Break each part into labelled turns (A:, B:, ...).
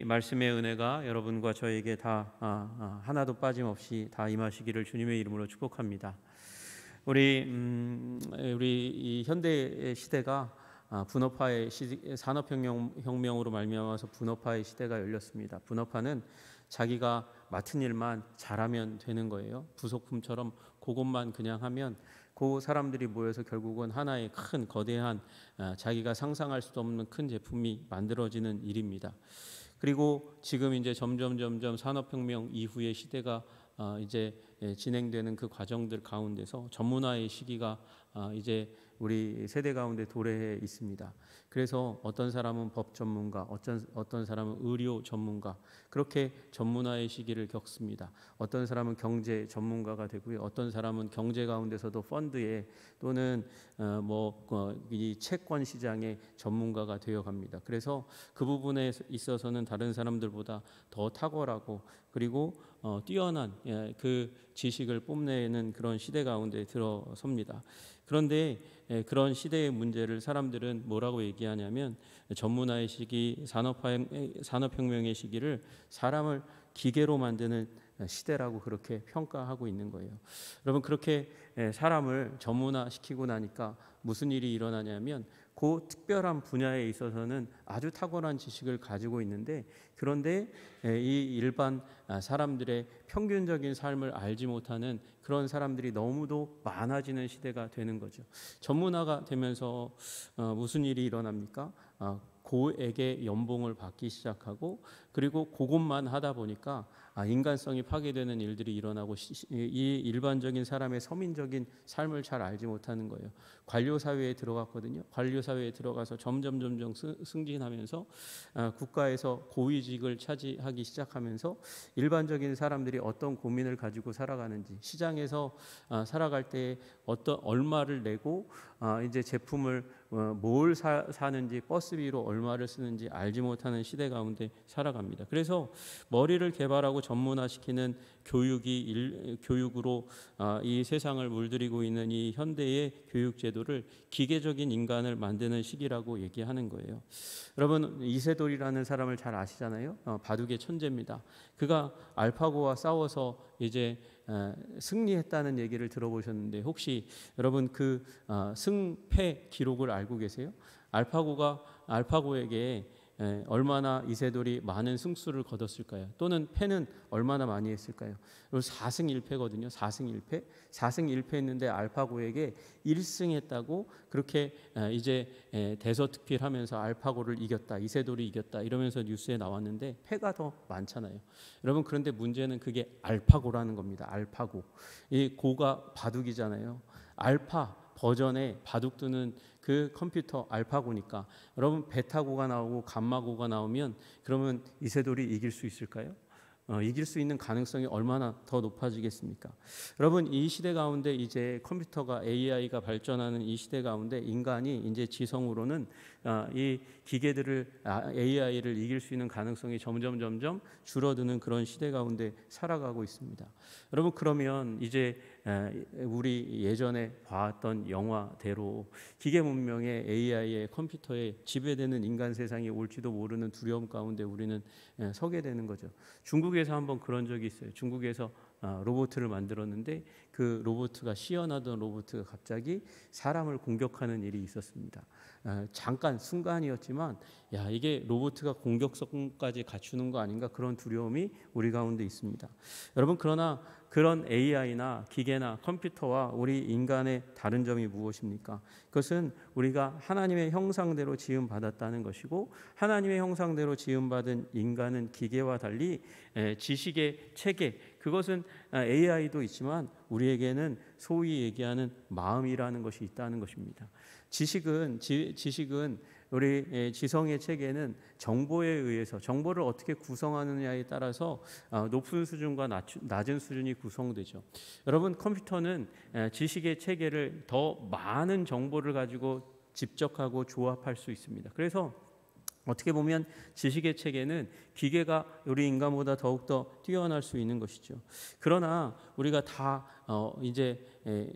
A: 말씀의 은혜가 여러분과 저에게 다 하나도 빠짐없이 다 임하시기를 주님의 이름으로 축복합니다. 우리 이 현대 시대가 분업화의 산업혁명으로 말미암아서 분업화의 시대가 열렸습니다. 분업화는 자기가 맡은 일만 잘하면 되는 거예요. 부속품처럼 그것만 그냥 하면 그 사람들이 모여서 결국은 하나의 큰 거대한 자기가 상상할 수도 없는 큰 제품이 만들어지는 일입니다. 그리고 지금 이제 점점 산업혁명 이후의 시대가 이제 진행되는 그 과정들 가운데서 전문화의 시기가 이제 우리 세대 가운데 도래해 있습니다. 그래서 어떤 사람은 법 전문가, 어떤 사람은 의료 전문가, 그렇게 전문화의 시기를 겪습니다. 어떤 사람은 경제 전문가가 되고요. 어떤 사람은 경제 가운데서도 펀드에 또는 이 채권 시장의 전문가가 되어 갑니다. 그래서 그 부분에 있어서는 다른 사람들보다 더 탁월하고 그리고 뛰어난 그 지식을 뽐내는 그런 시대 가운데 들어섭니다. 그런데 그런 시대의 문제를 사람들은 뭐라고 얘기하냐면 전문화의 시기, 산업혁명의 시기를 사람을 기계로 만드는 시대라고 그렇게 평가하고 있는 거예요. 여러분, 그렇게 사람을 전문화시키고 나니까 무슨 일이 일어나냐면 그 특별한 분야에 있어서는 아주 탁월한 지식을 가지고 있는데, 그런데 이 일반 사람들의 평균적인 삶을 알지 못하는 그런 사람들이 너무도 많아지는 시대가 되는 거죠. 전문화가 되면서 무슨 일이 일어납니까? 고액의 연봉을 받기 시작하고, 그리고 그것만 하다 보니까 인간성이 파괴되는 일들이 일어나고 이 일반적인 사람의 서민적인 삶을 잘 알지 못하는 거예요. 관료 사회에 들어갔거든요. 관료 사회에 들어가서 점점 승진하면서 국가에서 고위직을 차지하기 시작하면서 일반적인 사람들이 어떤 고민을 가지고 살아가는지, 시장에서 살아갈 때 얼마를 내고 이제 제품을 뭘 사는지, 버스비로 얼마를 쓰는지 알지 못하는 시대 가운데 살아갑니다. 그래서 머리를 개발하고 전문화시키는 교육으로 이 세상을 물들이고 있는 이 현대의 교육 제도를 기계적인 인간을 만드는 시기라고 얘기하는 거예요. 여러분, 이세돌이라는 사람을 잘 아시잖아요. 바둑의 천재입니다. 그가 알파고와 싸워서 이제 승리했다는 얘기를 들어보셨는데, 혹시 여러분 그 승패 기록을 알고 계세요? 알파고에게 얼마나 이세돌이 많은 승수를 거뒀을까요? 또는 패는 얼마나 많이 했을까요? 4승 1패거든요. 4승 1패. 4승 1패 했는데 알파고에게 1승 했다고 그렇게 이제 대서특필하면서 알파고를 이겼다, 이세돌이 이겼다 이러면서 뉴스에 나왔는데 패가 더 많잖아요. 여러분, 그런데 문제는 그게 알파고라는 겁니다. 알파고. 이 고가 바둑이잖아요. 알파 버전의 바둑 두는 그 컴퓨터 알파고니까 여러분, 베타고가 나오고 감마고가 나오면 그러면 이세돌이 이길 수 있을까요? 이길 수 있는 가능성이 얼마나 더 높아지겠습니까? 여러분, 이 시대 가운데 이제 컴퓨터가 AI가 발전하는 이 시대 가운데 인간이 이제 지성으로는 이 기계들을 AI를 이길 수 있는 가능성이 점점 줄어드는 그런 시대 가운데 살아가고 있습니다. 여러분, 그러면 이제 우리 예전에 봤던 영화대로 기계 문명의 AI의 컴퓨터에 지배되는 인간 세상이 올지도 모르는 두려움 가운데 우리는 서게 되는 거죠. 중국에서 한번 그런 적이 있어요. 중국에서 로봇을 만들었는데 그 로봇가 시연하던 로봇가 갑자기 사람을 공격하는 일이 있었습니다. 잠깐 순간이었지만 이게 로봇가 공격성까지 갖추는 거 아닌가, 그런 두려움이 우리 가운데 있습니다. 여러분, 그러나 그런 AI나 기계나 컴퓨터와 우리 인간의 다른 점이 무엇입니까? 그것은 우리가 하나님의 형상대로 지음받았다는 것이고, 하나님의 형상대로 지음받은 인간은 기계와 달리 지식의 체계, 그것은 AI도 있지만 우리에게는 소위 얘기하는 마음이라는 것이 있다는 것입니다. 지식은 우리 지성의 체계는 정보에 의해서, 정보를 어떻게 구성하느냐에 따라서 높은 수준과 낮은 수준이 구성되죠. 여러분, 컴퓨터는 지식의 체계를 더 많은 정보를 가지고 집적하고 조합할 수 있습니다. 그래서 어떻게 보면 지식의 체계는 기계가 우리 인간보다 더욱더 뛰어날 수 있는 것이죠. 그러나 우리가 다 이제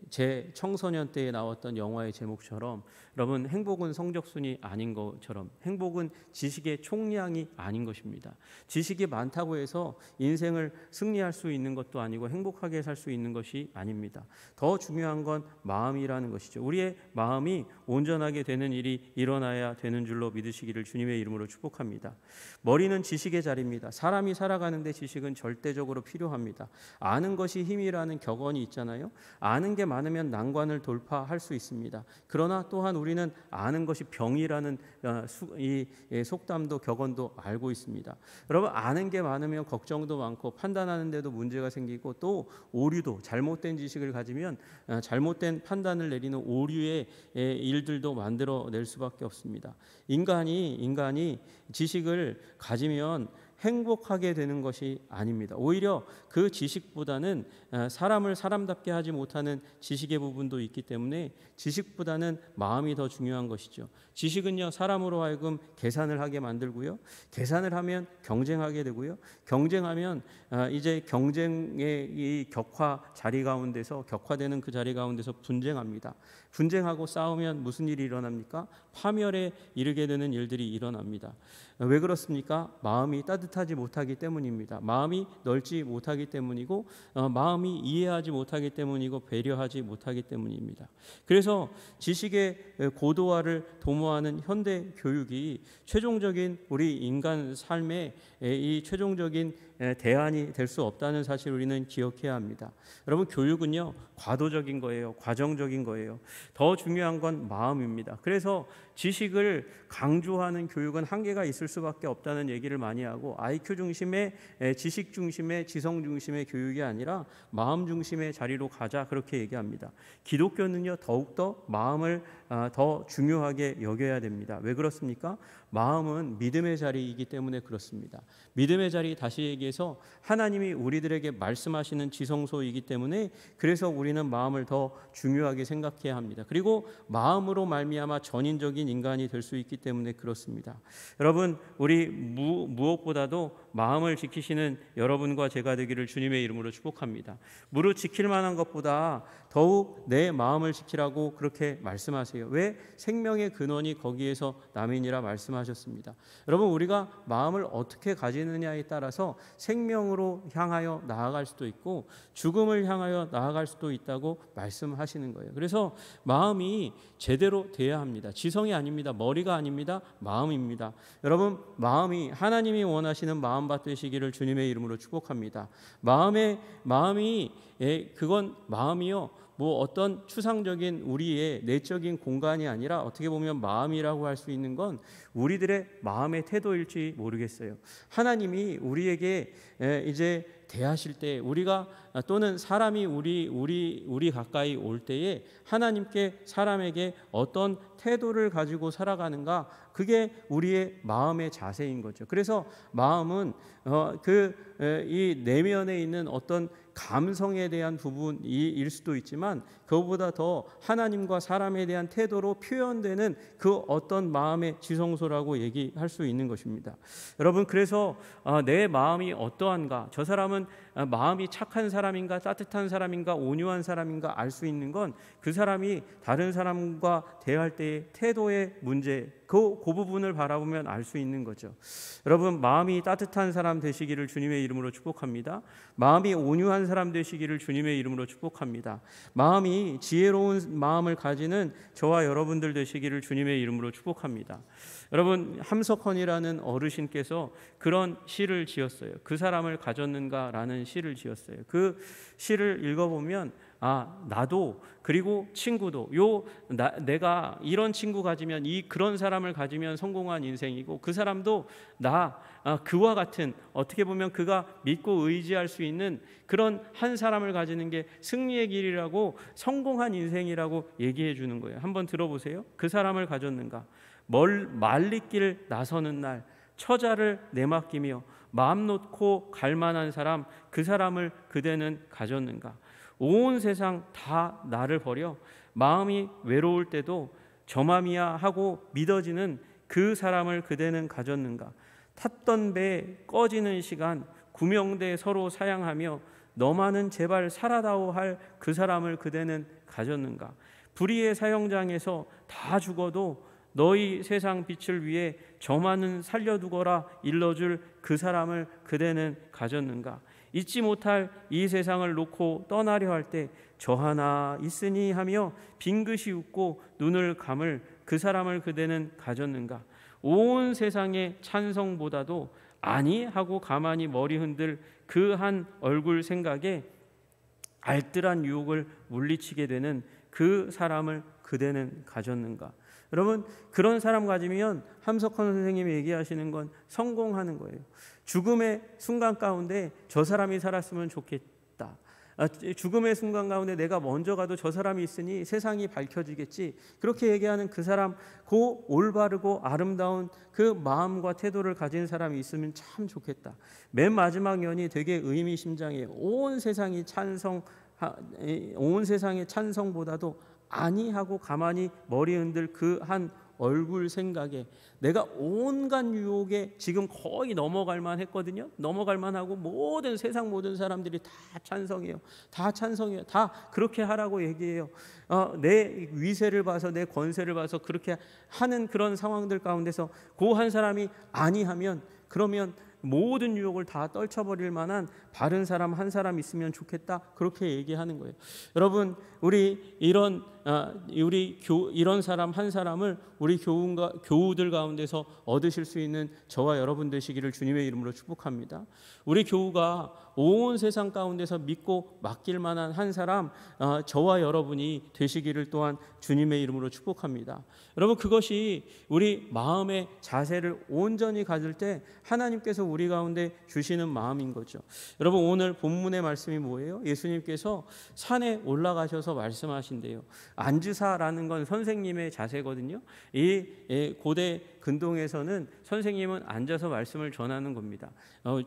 A: 제 청소년 때에 나왔던 영화의 제목처럼 여러분 행복은 성적순이 아닌 것처럼 행복은 지식의 총량이 아닌 것입니다. 지식이 많다고 해서 인생을 승리할 수 있는 것도 아니고 행복하게 살 수 있는 것이 아닙니다. 더 중요한 건 마음이라는 것이죠. 우리의 마음이 온전하게 되는 일이 일어나야 되는 줄로 믿으시기를 주님의 이름으로 축복합니다. 머리는 지식의 자리입니다. 사람이 살아가는데 지식은 절대적으로 필요합니다. 아는 것이 힘이라는 격언이 있잖아요. 아는 게 많으면 난관을 돌파할 수 있습니다. 그러나 또한 우리는 아는 것이 병이라는 이 속담도 격언도 알고 있습니다. 여러분, 아는 게 많으면 걱정도 많고 판단하는 데도 문제가 생기고 또 오류도, 잘못된 지식을 가지면 잘못된 판단을 내리는 오류의 일들도 만들어낼 수밖에 없습니다. 인간이 지식을 가지면 행복하게 되는 것이 아닙니다. 오히려 그 지식보다는 사람을 사람답게 하지 못하는 지식의 부분도 있기 때문에 지식보다는 마음이 더 중요한 것이죠. 지식은요, 사람으로 하여금 계산을 하게 만들고요, 계산을 하면 경쟁하게 되고요, 경쟁하면 이제 경쟁의 이 격화되는 그 자리 가운데서 분쟁합니다. 분쟁하고 싸우면 무슨 일이 일어납니까? 파멸에 이르게 되는 일들이 일어납니다. 왜 그렇습니까? 마음이 따뜻하지 못하기 때문입니다. 마음이 넓지 못하기 때문이고 마음이 이해하지 못하기 때문이고 배려하지 못하기 때문입니다. 그래서 지식의 고도화를 도모하는 현대 교육이 최종적인 우리 인간 삶의 이 최종적인 대안이 될 수 없다는 사실 우리는 기억해야 합니다. 여러분, 교육은요, 과도적인 거예요. 과정적인 거예요. 더 중요한 건 마음입니다. 그래서 지식을 강조하는 교육은 한계가 있을 수밖에 없다는 얘기를 많이 하고, IQ 중심의, 지식 중심의, 지성 중심의 교육이 아니라 마음 중심의 자리로 가자, 그렇게 얘기합니다. 기독교는요, 더욱더 마음을 더 중요하게 여겨야 됩니다. 왜 그렇습니까? 마음은 믿음의 자리이기 때문에 그렇습니다. 믿음의 자리, 다시 얘기해서 하나님이 우리들에게 말씀하시는 지성소이기 때문에 그래서 우리는 마음을 더 중요하게 생각해야 합니다. 그리고 마음으로 말미암아 전인적인 인간이 될 수 있기 때문에 그렇습니다. 여러분, 우리 무엇보다도 마음을 지키시는 여러분과 제가 되기를 주님의 이름으로 축복합니다. 무릇 지킬 만한 것보다 더욱 내 마음을 지키라고 그렇게 말씀하세요. 왜? 생명의 근원이 거기에서 남이니라 말씀하셨습니다. 여러분, 우리가 마음을 어떻게 가지느냐에 따라서 생명으로 향하여 나아갈 수도 있고 죽음을 향하여 나아갈 수도 있다고 말씀하시는 거예요. 그래서 마음이 제대로 돼야 합니다. 지성이 아닙니다. 머리가 아닙니다. 마음입니다. 여러분, 마음이 하나님이 원하시는 마음밭 되시기를 주님의 이름으로 축복합니다. 그건 마음이요, 뭐 어떤 추상적인 우리의 내적인 공간이 아니라 어떻게 보면 마음이라고 할 수 있는 건 우리들의 마음의 태도일지 모르겠어요. 하나님이 우리에게 이제 대하실 때 우리가 또는 사람이 우리 가까이 올 때에 하나님께 사람에게 어떤 태도를 가지고 살아가는가, 그게 우리의 마음의 자세인 거죠. 그래서 마음은 이 내면에 있는 어떤 감성에 대한 부분일 수도 있지만 그것보다 더 하나님과 사람에 대한 태도로 표현되는 그 어떤 마음의 지성소라고 얘기할 수 있는 것입니다. 여러분, 그래서 내 마음이 어떠한가, 저 사람은 마음이 착한 사람인가 따뜻한 사람인가 온유한 사람인가 알 수 있는 건 그 사람이 다른 사람과 대할 때의 태도의 문제, 그 부분을 바라보면 알 수 있는 거죠. 여러분, 마음이 따뜻한 사람 되시기를 주님의 이름으로 축복합니다. 마음이 온유한 사람 되시기를 주님의 이름으로 축복합니다. 마음이 지혜로운 마음을 가지는 저와 여러분들 되시기를 주님의 이름으로 축복합니다. 여러분, 함석헌이라는 어르신께서 그런 시를 지었어요. 그 사람을 가졌는가라는 시를 지었어요. 그 시를 읽어보면 나도, 그리고 친구도, 내가 이런 친구 가지면, 그런 사람을 가지면 성공한 인생이고, 그 사람도 그와 같은, 어떻게 보면 그가 믿고 의지할 수 있는 그런 한 사람을 가지는 게 승리의 길이라고, 성공한 인생이라고 얘기해 주는 거예요. 한번 들어보세요. 그 사람을 가졌는가? 말리길 나서는 날 처자를 내맡기며 마음 놓고 갈 만한 사람, 그 사람을 그대는 가졌는가? 온 세상 다 나를 버려 마음이 외로울 때도 저 맘이야 하고 믿어지는 그 사람을 그대는 가졌는가? 탔던 배 꺼지는 시간 구명대 서로 사양하며 너만은 제발 살아다오 할 그 사람을 그대는 가졌는가? 불의의 사형장에서 다 죽어도 너희 세상 빛을 위해 저 많은 살려두거라 일러줄 그 사람을 그대는 가졌는가? 잊지 못할 이 세상을 놓고 떠나려 할 때 저 하나 있으니 하며 빙긋이 웃고 눈을 감을 그 사람을 그대는 가졌는가? 온 세상의 찬성보다도 아니 하고 가만히 머리 흔들 그 한 얼굴 생각에 알뜰한 유혹을 물리치게 되는 그 사람을 그대는 가졌는가? 여러분, 그런 사람 가지면 함석헌 선생님이 얘기하시는 건 성공하는 거예요. 죽음의 순간 가운데 저 사람이 살았으면 좋겠다. 죽음의 순간 가운데 내가 먼저 가도 저 사람이 있으니 세상이 밝혀지겠지. 그렇게 얘기하는 그 사람, 그 올바르고 아름다운 그 마음과 태도를 가진 사람이 있으면 참 좋겠다. 맨 마지막 연이 되게 의미심장해요. 온 세상의 찬성보다도 아니 하고 가만히 머리 흔들 그 한 얼굴 생각에 내가 온갖 유혹에 지금 거의 넘어갈만 했거든요. 넘어갈만 하고 세상 모든 사람들이 다 찬성해요. 다 찬성해요. 다 그렇게 하라고 얘기해요. 내 위세를 봐서 내 권세를 봐서 그렇게 하는 그런 상황들 가운데서 그 한 사람이 아니하면 그러면 모든 유혹을 다 떨쳐버릴 만한 바른 사람 한 사람 있으면 좋겠다. 그렇게 얘기하는 거예요. 여러분, 우리 이런 사람 한 사람을 우리 교우들 가운데서 얻으실 수 있는 저와 여러분 되시기를 주님의 이름으로 축복합니다. 우리 교우가 온 세상 가운데서 믿고 맡길 만한 한 사람, 저와 여러분이 되시기를 또한 주님의 이름으로 축복합니다. 여러분, 그것이 우리 마음의 자세를 온전히 가질 때 하나님께서 우리 가운데 주시는 마음인 거죠. 여러분, 오늘 본문의 말씀이 뭐예요? 예수님께서 산에 올라가셔서 말씀하신대요. 앉으사라는 건 선생님의 자세거든요. 이 고대 근동에서는 선생님은 앉아서 말씀을 전하는 겁니다.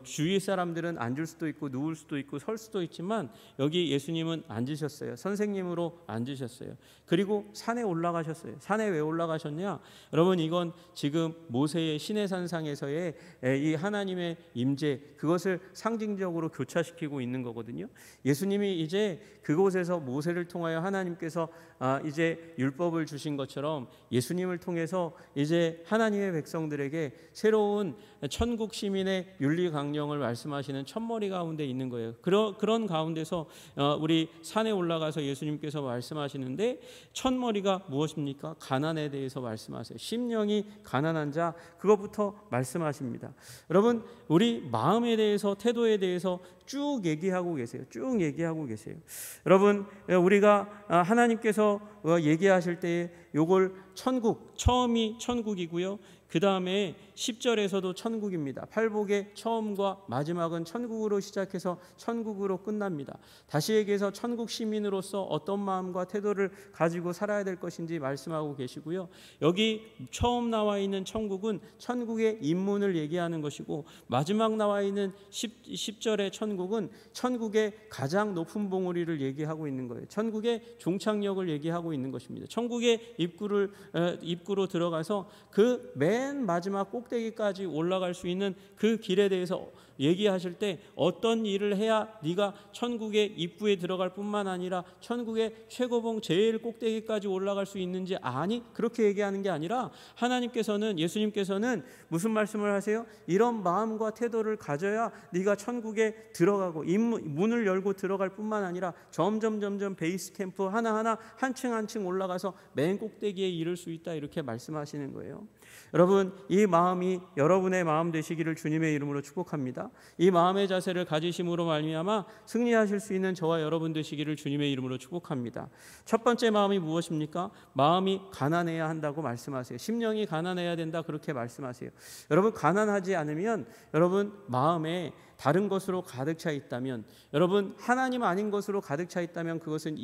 A: 주위 사람들은 앉을 수도 있고 누울 수도 있고 설 수도 있지만 여기 예수님은 앉으셨어요. 선생님으로 앉으셨어요. 그리고 산에 올라가셨어요. 산에 왜 올라가셨냐? 여러분, 이건 지금 모세의 시내산상에서의 이 하나님의 임재, 그것을 상징적으로 교차시키고 있는 거거든요. 예수님이 이제 그곳에서 모세를 통하여 하나님께서 이제 율법을 주신 것처럼 예수님을 통해서 이제 하나님의 백성들에게 새로운 천국 시민의 윤리 강령을 말씀하시는 첫머리 가운데 있는 거예요. 그런 가운데서 우리 산에 올라가서 예수님께서 말씀하시는데 첫머리가 무엇입니까? 가난에 대해서 말씀하세요. 심령이 가난한 자, 그것부터 말씀하십니다. 여러분, 우리 마음에 대해서, 태도에 대해서 쭉 얘기하고 계세요. 쭉 얘기하고 계세요. 여러분, 우리가 하나님께서 얘기하실 때에 요걸 천국, 처음이 천국이고요. 그 다음에 10절에서도 천국입니다. 팔복의 처음과 마지막은 천국으로 시작해서 천국으로 끝납니다. 다시 얘기해서 천국 시민으로서 어떤 마음과 태도를 가지고 살아야 될 것인지 말씀하고 계시고요. 여기 처음 나와 있는 천국은 천국의 입문을 얘기하는 것이고, 마지막 나와 있는 10절의 천국은 천국의 가장 높은 봉우리를 얘기하고 있는 거예요. 천국의 종착역을 얘기하고 있는 것입니다. 천국의 입구로 들어가서 그 맨 마지막 꼭대기까지 올라갈 수 있는 그 길에 대해서 얘기하실 때 어떤 일을 해야 네가 천국의 입구에 들어갈 뿐만 아니라 천국의 최고봉 제일 꼭대기까지 올라갈 수 있는지 아니? 그렇게 얘기하는 게 아니라 하나님께서는, 예수님께서는 무슨 말씀을 하세요? 이런 마음과 태도를 가져야 네가 천국에 들어가고 문을 열고 들어갈 뿐만 아니라 점점 베이스 캠프 하나하나 한 층 한 층 올라가서 맨 꼭대기에 이를 수 있다, 이렇게 말씀하시는 거예요. 여러분, 이 마음이 여러분의 마음 되시기를 주님의 이름으로 축복합니다. 이 마음의 자세를 가지심으로 말미암아 승리하실 수 있는 저와 여러분 되시기를 주님의 이름으로 축복합니다. 첫 번째 마음이 무엇입니까? 마음이 가난해야 한다고 말씀하세요. 심령이 가난해야 된다, 그렇게 말씀하세요. 여러분, 가난하지 않으면, 여러분 마음에 다른 것으로 가득 차 있다면, 여러분 하나님 아닌 것으로 가득 차 있다면 그것은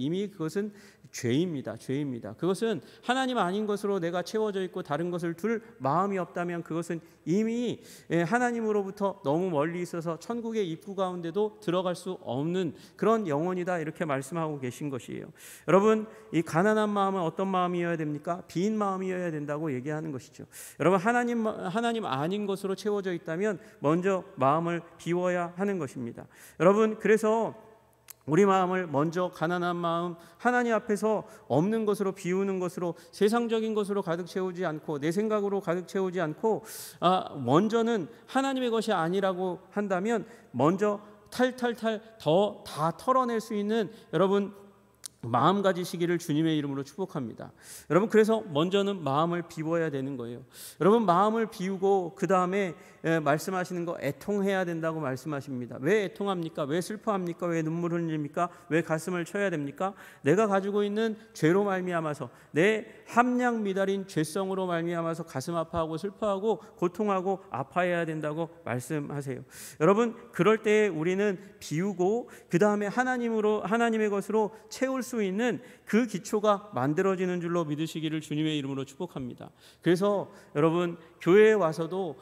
A: 죄입니다. 죄입니다. 그것은 하나님 아닌 것으로 내가 채워져 있고 다른 것을 둘 마음이 없다면 그것은 이미 하나님으로부터 너무 멀리 있어서 천국의 입구 가운데도 들어갈 수 없는 그런 영혼이다, 이렇게 말씀하고 계신 것이에요. 여러분, 이 가난한 마음은 어떤 마음이어야 됩니까? 빈 마음이어야 된다고 얘기하는 것이죠. 여러분, 하나님 아닌 것으로 채워져 있다면 먼저 마음을 비워야 하는 것입니다. 여러분, 그래서 우리 마음을 먼저 가난한 마음, 하나님 앞에서 없는 것으로 비우는 것으로, 세상적인 것으로 가득 채우지 않고, 내 생각으로 가득 채우지 않고, 먼저는 하나님의 것이 아니라고 한다면 먼저 탈탈탈 다 털어낼 수 있는 여러분 마음 가지시기를 주님의 이름으로 축복합니다. 여러분, 그래서 먼저는 마음을 비워야 되는 거예요. 여러분, 마음을 비우고 그 다음에 말씀하시는 거, 애통해야 된다고 말씀하십니다. 왜 애통합니까? 왜 슬퍼합니까? 왜 눈물 흘립니까? 왜 가슴을 쳐야 됩니까? 내가 가지고 있는 죄로 말미암아서, 내 함량 미달인 죄성으로 말미암아서 가슴 아파하고 슬퍼하고 고통하고 아파해야 된다고 말씀하세요. 여러분, 그럴 때 우리는 비우고 그 다음에 하나님의 것으로 채울 수 있는 그 기초가 만들어지는 줄로 믿으시기를 주님의 이름으로 축복합니다. 그래서 여러분, 교회에 와서도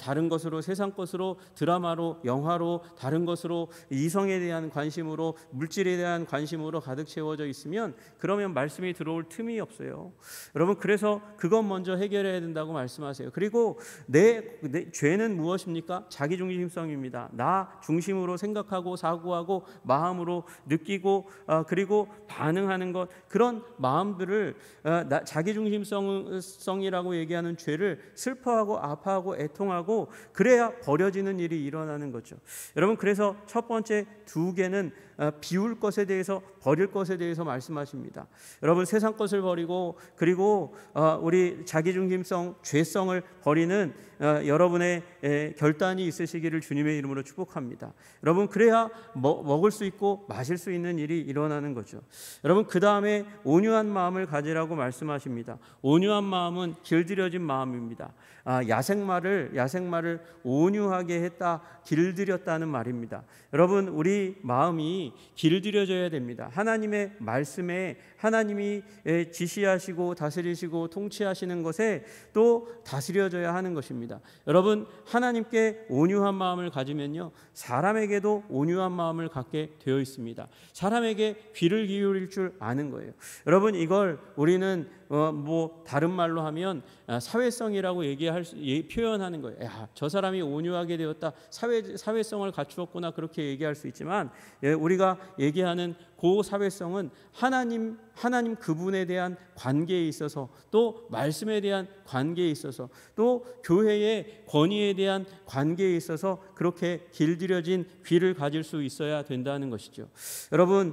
A: 다른 것으로, 세상 것으로, 드라마로, 영화로, 다른 것으로, 이성에 대한 관심으로, 물질에 대한 관심으로 가득 채워져 있으면 그러면 말씀이 들어올 틈이 없어요. 여러분, 그래서 그것 먼저 해결해야 된다고 말씀하세요. 그리고 내 죄는 무엇입니까? 자기중심성입니다. 나 중심으로 생각하고 사고하고 마음으로 느끼고 그리고 반응하는 것, 그런 마음들을 자기중심성이라고 얘기하는 죄를 슬퍼하고 아파하고 애통하고 그래야 버려지는 일이 일어나는 거죠. 여러분, 그래서 첫 번째 두 개는 비울 것에 대해서, 버릴 것에 대해서 말씀하십니다. 여러분, 세상 것을 버리고 그리고 우리 자기중심성, 죄성을 버리는 여러분의 결단이 있으시기를 주님의 이름으로 축복합니다. 여러분, 그래야 먹을 수 있고 마실 수 있는 일이 일어나는 거죠. 여러분, 그 다음에 온유한 마음을 가지라고 말씀하십니다. 온유한 마음은 길들여진 마음입니다. 야생마를 온유하게 했다, 길들였다는 말입니다. 여러분, 우리 마음이 길들여져야 됩니다. 하나님의 말씀에, 하나님이 지시하시고 다스리시고 통치하시는 것에 또 다스려져야 하는 것입니다. 여러분, 하나님께 온유한 마음을 가지면요, 사람에게도 온유한 마음을 갖게 되어 있습니다. 사람에게 귀를 기울일 줄 아는 거예요. 여러분, 이걸 우리는 다른 말로 하면 사회성이라고 표현하는 거예요. 야, 저 사람이 온유하게 되었다, 사회성을 갖추었구나, 그렇게 얘기할 수 있지만, 우리가 얘기하는 그 사회성은 하나님 그분에 대한 관계에 있어서, 또 말씀에 대한 관계에 있어서, 또 교회의 권위에 대한 관계에 있어서 그렇게 길들여진 귀를 가질 수 있어야 된다는 것이죠. 여러분,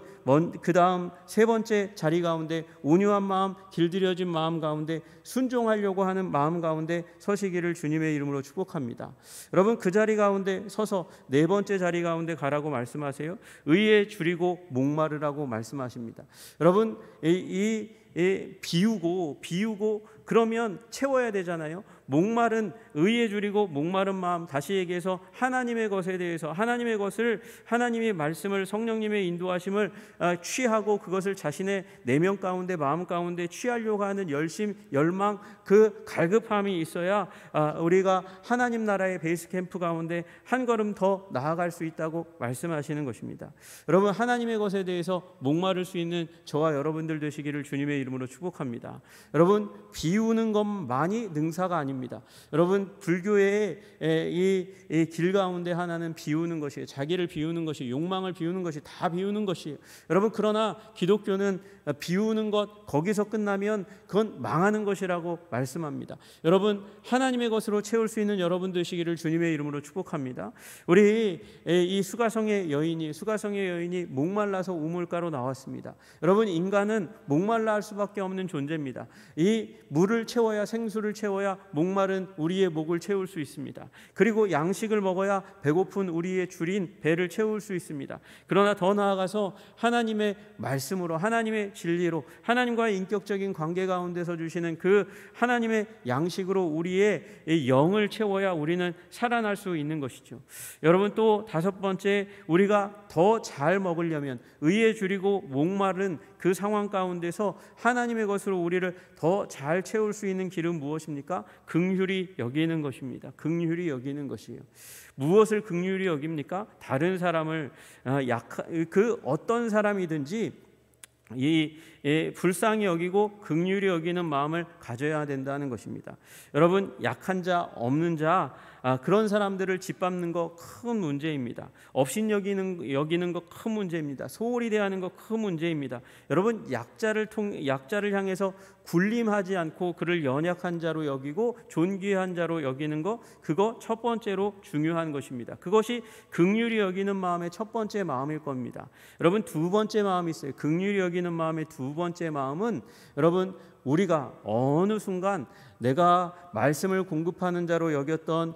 A: 그 다음 세 번째 자리 가운데 온유한 마음, 길들여진 마음 가운데 순종하려고 하는 마음 가운데 서시기를 주님의 이름으로 축복합니다. 여러분, 그 자리 가운데 서서 네 번째 자리 가운데 가라고 말씀하세요. 의에 줄이고 목마르라고 말씀하십니다. 여러분, 비우고 그러면 채워야 되잖아요. 목마른, 의에 줄이고 목마른 마음, 다시 얘기해서 하나님의 것에 대해서, 하나님의 것을, 하나님의 말씀을, 성령님의 인도하심을 취하고 그것을 자신의 내면 가운데, 마음 가운데 취하려고 하는 열심, 열망, 그 갈급함이 있어야 우리가 하나님 나라의 베이스 캠프 가운데 한 걸음 더 나아갈 수 있다고 말씀하시는 것입니다. 여러분, 하나님의 것에 대해서 목마를 수 있는 저와 여러분들 되시기를 주님의 이름으로 축복합니다. 여러분, 비우는 것만이 능사가 아닙니다. 여러분, 불교의 이 길 가운데 하나는 비우는 것이에요. 자기를 비우는 것이, 욕망을 비우는 것이, 다 비우는 것이에요. 여러분, 그러나 기독교는 비우는 것, 거기서 끝나면 그건 망하는 것이라고 말씀합니다. 여러분, 하나님의 것으로 채울 수 있는 여러분 되시기를 주님의 이름으로 축복합니다. 우리 이 수가성의 여인이 목말라서 우물가로 나왔습니다. 여러분, 인간은 목말라 할 수밖에 없는 존재입니다. 이 물을 채워야, 생수를 채워야 목마른 우리의 목을 채울 수 있습니다. 그리고 양식을 먹어야 배고픈 우리의 줄인 배를 채울 수 있습니다. 그러나 더 나아가서 하나님의 말씀으로, 하나님의 진리로, 하나님과의 인격적인 관계 가운데서 주시는 그 하나님의 양식으로 우리의 영을 채워야 우리는 살아날 수 있는 것이죠. 여러분, 또 다섯 번째, 우리가 더 잘 먹으려면, 의에 줄이고 목마른 그 상황 가운데서 하나님의 것으로 우리를 더 잘 채울 수 있는 길은 무엇입니까? 긍휼히 여기는 것입니다. 긍휼히 여기는 것이에요. 무엇을 긍휼히 여깁니까? 다른 사람을 그 어떤 사람이든지 불쌍히 여기고 긍휼히 여기는 마음을 가져야 된다는 것입니다. 여러분, 약한 자, 없는 자, 그런 사람들을 짓밟는 거 큰 문제입니다. 업신여기는 거 큰 문제입니다. 소홀히 대하는 거 큰 문제입니다. 여러분, 약자를 향해서 군림하지 않고 그를 연약한 자로 여기고 존귀한 자로 여기는 거, 그거 첫 번째로 중요한 것입니다. 그것이 긍휼히 여기는 마음의 첫 번째 마음일 겁니다. 여러분, 두 번째 마음이 있어요. 긍휼히 여기는 마음의 두 번째 마음은, 여러분, 우리가 어느 순간 내가 말씀을 공급하는 자로 여겼던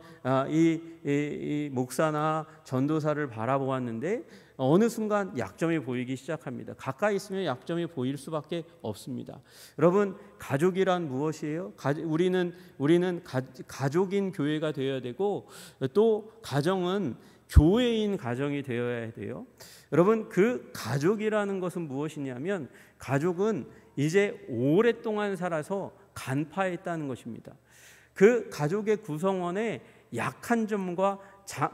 A: 이 목사나 전도사를 바라보았는데 어느 순간 약점이 보이기 시작합니다. 가까이 있으면 약점이 보일 수밖에 없습니다. 여러분, 가족이란 무엇이에요? 우리는 가족인 교회가 되어야 되고, 또 가정은 교회인 가정이 되어야 돼요. 여러분, 그 가족이라는 것은 무엇이냐면, 가족은 이제 오랫동안 살아서 간파했다는 것입니다. 그 가족의 구성원의 약한 점과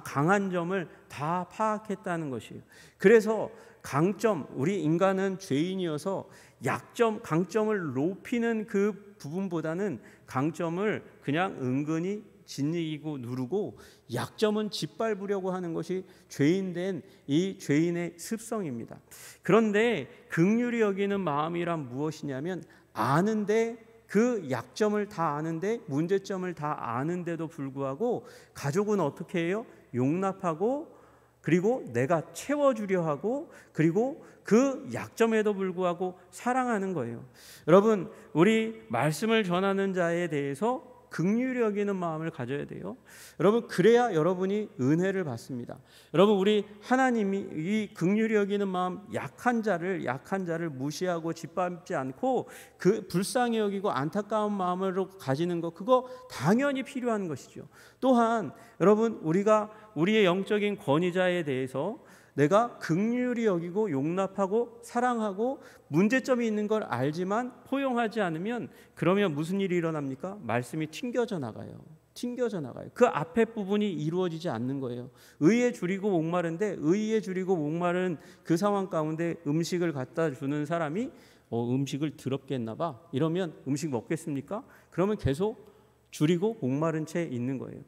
A: 강한 점을 다 파악했다는 것이에요. 그래서 강점, 우리 인간은 죄인이어서 강점을 높이는 그 부분보다는 강점을 그냥 은근히 짓이기고 누르고 약점은 짓밟으려고 하는 것이 죄인된 이 죄인의 습성입니다. 그런데 긍휼히 여기는 마음이란 무엇이냐면, 아는데, 그 약점을 다 아는데, 문제점을 다 아는데도 불구하고 가족은 어떻게 해요? 용납하고, 그리고 내가 채워주려 하고, 그리고 그 약점에도 불구하고 사랑하는 거예요. 여러분, 우리 말씀을 전하는 자에 대해서 긍휼히 여기는 마음을 가져야 돼요. 여러분, 그래야 여러분이 은혜를 받습니다. 여러분, 우리 하나님이 이 긍휼히 여기는 마음, 약한 자를 무시하고 짓밟지 않고 그 불쌍히 여기고 안타까운 마음으로 가지는 것, 그거 당연히 필요한 것이죠. 또한 여러분, 우리가 우리의 영적인 권위자에 대해서 내가 긍휼히 여기고 용납하고 사랑하고 문제점이 있는 걸 알지만 포용하지 않으면, 그러면 무슨 일이 일어납니까? 말씀이 튕겨져 나가요. 그 앞에 부분이 이루어지지 않는 거예요. 의에 줄이고 목마른데, 의에 줄이고 목마른 그 상황 가운데 음식을 갖다 주는 사람이 음식을 더럽게 했나 봐, 이러면 음식 먹겠습니까? 그러면 계속 줄이고 목마른 채 있는 거예요.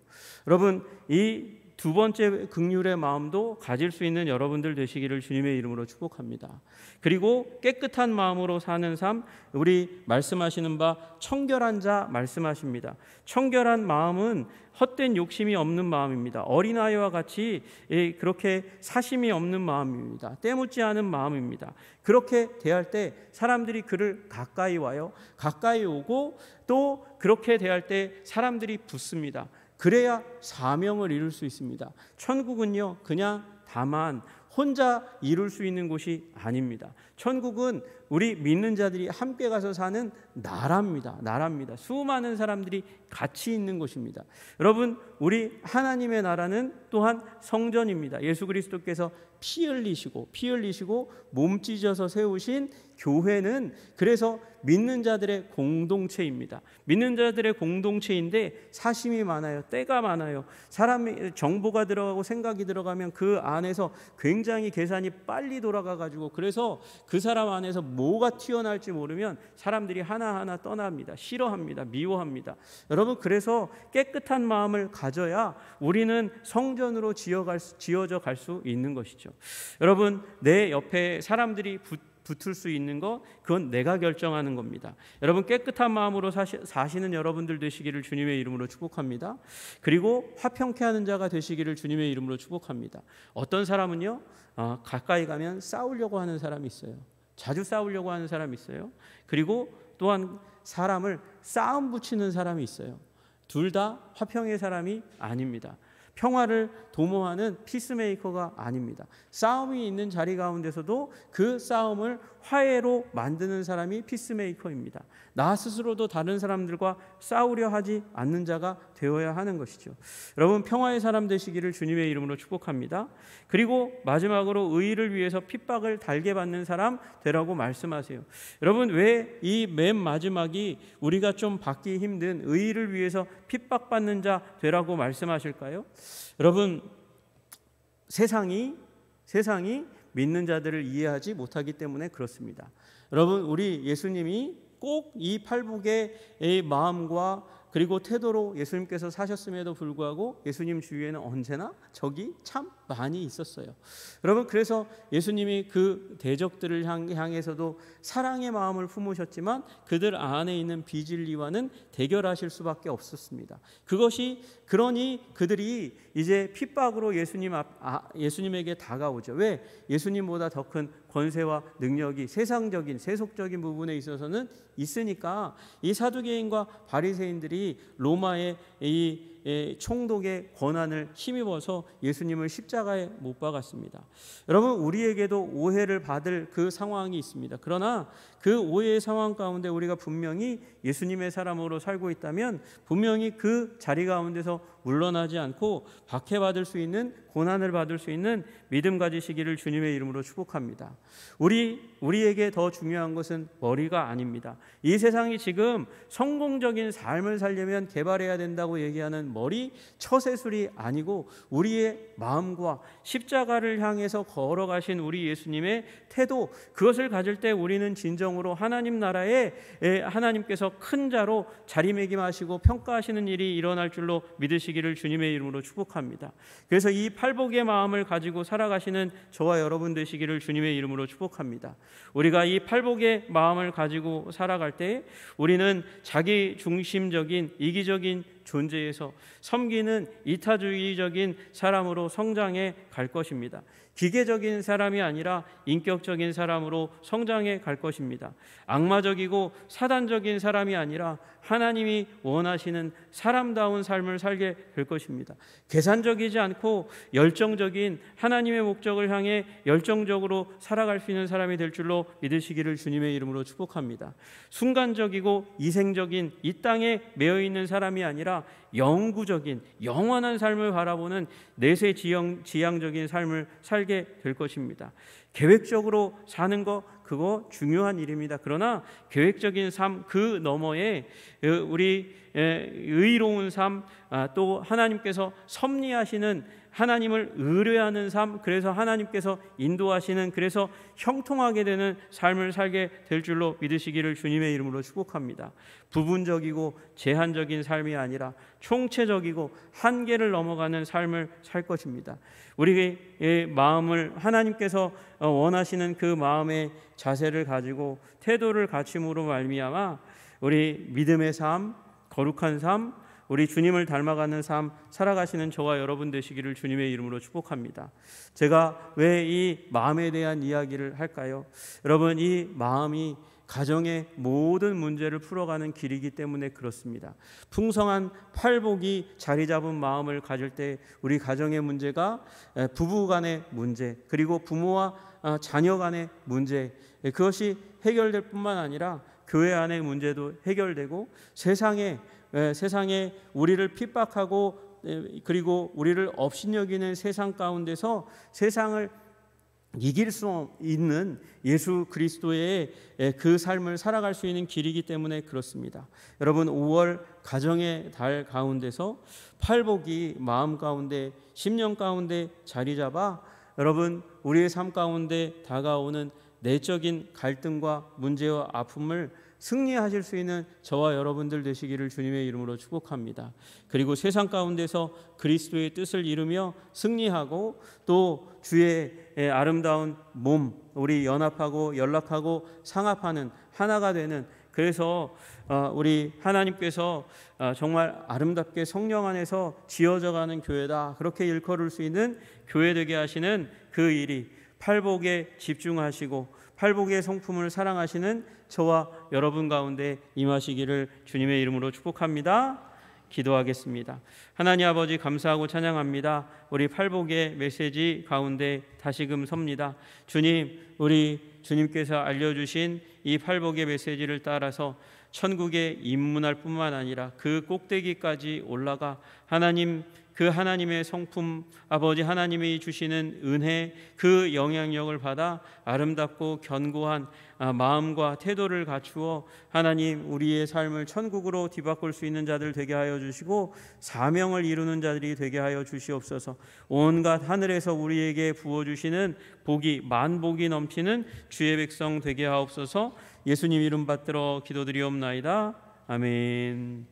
A: 여러분, 이 두 번째 긍휼의 마음도 가질 수 있는 여러분들 되시기를 주님의 이름으로 축복합니다. 그리고 깨끗한 마음으로 사는 삶, 우리 말씀하시는 바 청결한 자 말씀하십니다. 청결한 마음은 헛된 욕심이 없는 마음입니다. 어린아이와 같이 그렇게 사심이 없는 마음입니다. 때묻지 않은 마음입니다. 그렇게 대할 때 사람들이 그를 가까이 와요. 가까이 오고, 또 그렇게 대할 때 사람들이 붙습니다. 그래야 사명을 이룰 수 있습니다. 천국은요, 그냥 다만 혼자 이룰 수 있는 곳이 아닙니다. 천국은 우리 믿는 자들이 함께 가서 사는 나라입니다. 수많은 사람들이 같이 있는 곳입니다. 여러분, 우리 하나님의 나라는 또한 성전입니다. 예수 그리스도께서 피 흘리시고 몸 찢어서 세우신 교회는 그래서 믿는 자들의 공동체입니다. 믿는 자들의 공동체인데 사심이 많아요. 때가 많아요. 사람의 정보가 들어가고 생각이 들어가면 그 안에서 굉장히 계산이 빨리 돌아가가지고, 그래서 그 사람 안에서 뭐가 튀어나올지 모르면 사람들이 하나하나 떠납니다. 싫어합니다. 미워합니다. 여러분, 그래서 깨끗한 마음을 가져야 우리는 성전으로 지어져 갈 수 있는 것이죠. 여러분, 내 옆에 사람들이 붙을 수 있는 거, 그건 내가 결정하는 겁니다. 여러분, 깨끗한 마음으로 사시는 여러분들 되시기를 주님의 이름으로 축복합니다. 그리고 화평케 하는 자가 되시기를 주님의 이름으로 축복합니다. 어떤 사람은요, 가까이 가면 싸우려고 하는 사람이 있어요. 자주 싸우려고 하는 사람이 있어요. 그리고 또한 사람을 싸움 붙이는 사람이 있어요. 둘 다 화평의 사람이 아닙니다. 평화를 도모하는 피스메이커가 아닙니다. 싸움이 있는 자리 가운데서도 그 싸움을 화해로 만드는 사람이 피스메이커입니다. 나 스스로도 다른 사람들과 싸우려 하지 않는 자가 되어야 하는 것이죠. 여러분, 평화의 사람 되시기를 주님의 이름으로 축복합니다. 그리고 마지막으로 의를 위해서 핍박을 달게 받는 사람 되라고 말씀하세요. 여러분, 왜 이 맨 마지막이 우리가 좀 받기 힘든 의를 위해서 핍박받는 자 되라고 말씀하실까요? 여러분, 세상이 믿는 자들을 이해하지 못하기 때문에 그렇습니다. 여러분, 우리 예수님이 꼭 이 팔복의 마음과 그리고 태도로 예수님께서 사셨음에도 불구하고 예수님 주위에는 언제나 적이 참 많이 있었어요. 여러분, 그래서 예수님이 그 대적들을 향해서도 사랑의 마음을 품으셨지만 그들 안에 있는 비진리와는 대결하실 수밖에 없었습니다. 그러니 그들이 이제 핍박으로 예수님에게 다가오죠. 왜? 예수님보다 더 큰 권세와 능력이 세상적인 세속적인 부분에 있어서는 있으니까 이 사두개인과 바리새인들이 로마의 이 총독의 권한을 힘입어서 예수님을 십자가에 못 박았습니다. 여러분, 우리에게도 오해를 받을 그 상황이 있습니다. 그러나 그 오해의 상황 가운데 우리가 분명히 예수님의 사람으로 살고 있다면 분명히 그 자리 가운데서 물러나지 않고 박해받을 수 있는, 고난을 받을 수 있는 믿음 가지시기를 주님의 이름으로 축복합니다. 우리에게 더 중요한 것은 머리가 아닙니다. 이 세상이 지금 성공적인 삶을 살려면 개발해야 된다고 얘기하는 머리, 처세술이 아니고 우리의 마음과 십자가를 향해서 걸어가신 우리 예수님의 태도, 그것을 가질 때 우리는 진정으로 하나님 나라에 하나님께서 큰 자로 자리매김하시고 평가하시는 일이 일어날 줄로 믿으시기를 주님의 이름으로 축복합니다. 그래서 이 팔복의 마음을 가지고 살아가시는 저와 여러분 되시기를 주님의 이름으로 축복합니다. 우리가 이 팔복의 마음을 가지고 살아갈 때 우리는 자기 중심적인 이기적인 존재에서 섬기는 이타주의적인 사람으로 성장해 갈 것입니다. 기계적인 사람이 아니라 인격적인 사람으로 성장해 갈 것입니다. 악마적이고 사단적인 사람이 아니라 하나님이 원하시는 사람다운 삶을 살게 될 것입니다. 계산적이지 않고 열정적인 하나님의 목적을 향해 열정적으로 살아갈 수 있는 사람이 될 줄로 믿으시기를 주님의 이름으로 축복합니다. 순간적이고 이생적인 이 땅에 매여 있는 사람이 아니라 영구적인 영원한 삶을 바라보는 내세 지향적인 삶을 살게 될 것입니다. 계획적으로 사는 거 그거 중요한 일입니다. 그러나 계획적인 삶 그 너머에 우리 의로운 삶, 또 하나님께서 섭리하시는 하나님을 의뢰하는 삶, 그래서 하나님께서 인도하시는, 그래서 형통하게 되는 삶을 살게 될 줄로 믿으시기를 주님의 이름으로 축복합니다. 부분적이고 제한적인 삶이 아니라 총체적이고 한계를 넘어가는 삶을 살 것입니다. 우리의 마음을 하나님께서 원하시는 그 마음의 자세를 가지고 태도를 갖춤으로 말미암아 우리 믿음의 삶, 거룩한 삶, 우리 주님을 닮아가는 삶 살아가시는 저와 여러분 되시기를 주님의 이름으로 축복합니다. 제가 왜 이 마음에 대한 이야기를 할까요? 여러분, 이 마음이 가정의 모든 문제를 풀어가는 길이기 때문에 그렇습니다. 풍성한 팔복이 자리 잡은 마음을 가질 때 우리 가정의 문제가 부부 간의 문제, 그리고 부모와 자녀 간의 문제, 그것이 해결될 뿐만 아니라 교회 안의 문제도 해결되고 세상에 우리를 핍박하고 그리고 우리를 업신여기는 세상 가운데서 세상을 이길 수 있는 예수 그리스도의 그 삶을 살아갈 수 있는 길이기 때문에 그렇습니다. 여러분, 5월 가정의 달 가운데서 팔복이 마음 가운데, 심령 가운데 자리 잡아 여러분 우리의 삶 가운데 다가오는 내적인 갈등과 문제와 아픔을 승리하실 수 있는 저와 여러분들 되시기를 주님의 이름으로 축복합니다. 그리고 세상 가운데서 그리스도의 뜻을 이루며 승리하고 또 주의 아름다운 몸, 우리 연합하고 연락하고 상합하는 하나가 되는, 그래서 우리 하나님께서 정말 아름답게 성령 안에서 지어져가는 교회다, 그렇게 일컬을 수 있는 교회 되게 하시는 그 일이 팔복에 집중하시고 팔복의 성품을 사랑하시는 저와 여러분 가운데 임하시기를 주님의 이름으로 축복합니다. 기도하겠습니다. 하나님 아버지, 감사하고 찬양합니다. 우리 팔복의 메시지 가운데 다시금 섭니다. 주님, 우리 주님께서 알려주신 이 팔복의 메시지를 따라서 천국에 입문할 뿐만 아니라 그 꼭대기까지 올라가 그 하나님의 성품, 아버지 하나님이 주시는 은혜, 그 영향력을 받아 아름답고 견고한 마음과 태도를 갖추어 하나님 우리의 삶을 천국으로 뒤바꿀 수 있는 자들 되게 하여 주시고 사명을 이루는 자들이 되게 하여 주시옵소서. 온갖 하늘에서 우리에게 부어주시는 복이 만복이 넘치는 주의 백성 되게 하옵소서. 예수님 이름 받들어 기도드리옵나이다. 아멘.